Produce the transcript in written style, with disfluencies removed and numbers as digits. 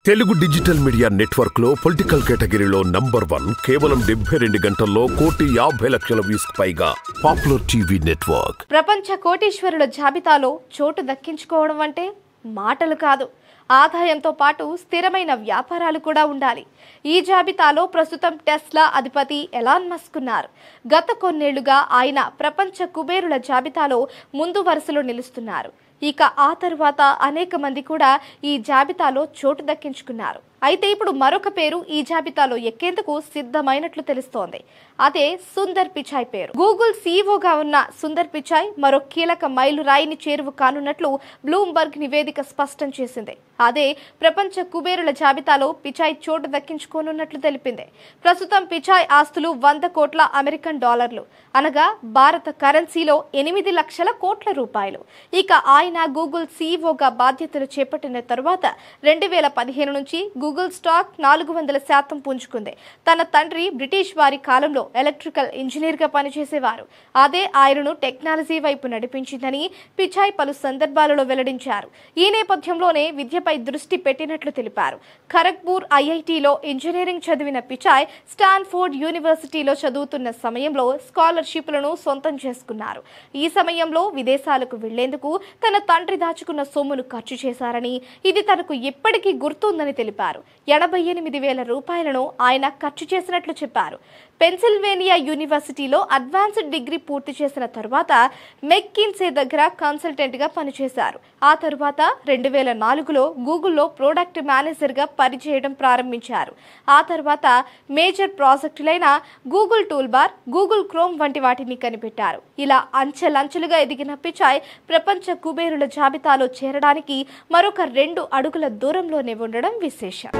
Telugu digital media network లో political కేటగిరీలో number 1 కేవలం 72 గంటల్లో 1,50,00,000 వ్యూస్ పైగా పాపులర్ టీవీ నెట్వర్క్. ప్రపంచ కోటీశ్వరుల జాబితాలో చోటు దక్కించుకోవడం అంటే మాటలు కాదు, ఆదాయంతో పాటు స్థిరమైన వ్యాపారాలు కూడా ఉండాలి. ఈ జాబితాలో ప్రస్తుతం టెస్లా అధిపతి ఎలాన్ మస్క్ ఉన్నారు. గత కొన్నేళ్లుగా ఆయన ప్రపంచ కుబేరుల జాబితాలో ముందు వరుసలో నిలుస్తున్నారు. ఇక ఆ తరువాత అనేక మంది కూడా ఈ జాబితాలో చోటు దక్కించుకున్నారు. అయితే ఇప్పుడు మరొక పేరు ఈ జాబితాలో ఎక్కేందుకు సిద్ధమైనట్లు తెలుస్తోంది. అదే సుందర్ పిచాయ్ పేరు. గూగుల్ సీఈఓగా ఉన్న సుందర్ పిచాయ్ మరో కీలక మైలురాయిని చేరువ కానున్నట్లు బ్లూంబర్గ్ నివేదిక స్పష్టం చేసింది. అదే ప్రపంచ కుబేరుల జాబితాలో పిచాయ్ చోటు దక్కించుకోనున్నట్లు తెలిపింది. ప్రస్తుతం పిచాయ్ ఆస్తులు 100 కోట్ల అమెరికన్ డాలర్లు, అనగా భారత కరెన్సీలో 8 లక్షల కోట్ల రూపాయలు. ఇక ఆయన గూగుల్ సీఈఓగా బాధ్యతలు చేపట్టిన తరువాత 2015 నుంచి గూగుల్ స్టాక్ 400% పుంజుకుంది. తన తండ్రి బ్రిటిష్ వారి కాలంలో ఎలక్ట్రికల్ ఇంజనీర్ గా పనిచేసేవారు. అదే ఆయనను టెక్నాలజీ వైపు నడిపించిందని పిచాయ్ పలు సందర్భాలలో వెల్లడించారు. ఈ నేపథ్యంలోనే విద్యపై దృష్టి పెట్టినట్లు తెలిపారు. ఖరగ్పూర్ ఐఐటిలో ఇంజనీరింగ్ చదివిన పిచాయ్ స్టాన్ఫోర్డ్ యూనివర్సిటీలో చదువుతున్న సమయంలో స్కాలర్షిప్లను సొంతం చేసుకున్నారు. ఈ సమయంలో విదేశాలకు వెళ్లేందుకు తన తండ్రి దాచుకున్న సొమ్మును ఖర్చు చేశారని, ఇది తనకు ఎప్పటికీ గుర్తుందని తెలిపారు. 88,000 రూపాయలను ఆయన ఖర్చు చేసినట్లు చెప్పారు. పెన్సిల్వేనియా యూనివర్సిటీలో అడ్వాన్స్డ్ డిగ్రీ పూర్తి చేసిన తరువాత మెక్కిన్సే దగ్గర కన్సల్టెంట్ గా పనిచేశారు. ఆ తరువాత 2004లో గూగుల్లో ప్రొడక్ట్ మేనేజర్ గా పనిచేయడం ప్రారంభించారు. ఆ తర్వాత మేజర్ ప్రాజెక్టులైన Google toolbar, Google Chrome వంటి వాటిని కనిపెట్టారు. ఇలా అంచెలంచెలుగా ఎదిగిన పిచాయ్ ప్రపంచ కుబేరుల జాబితాలో చేరడానికి మరొక 2 అడుగుల దూరంలోనే ఉండడం విశేషం.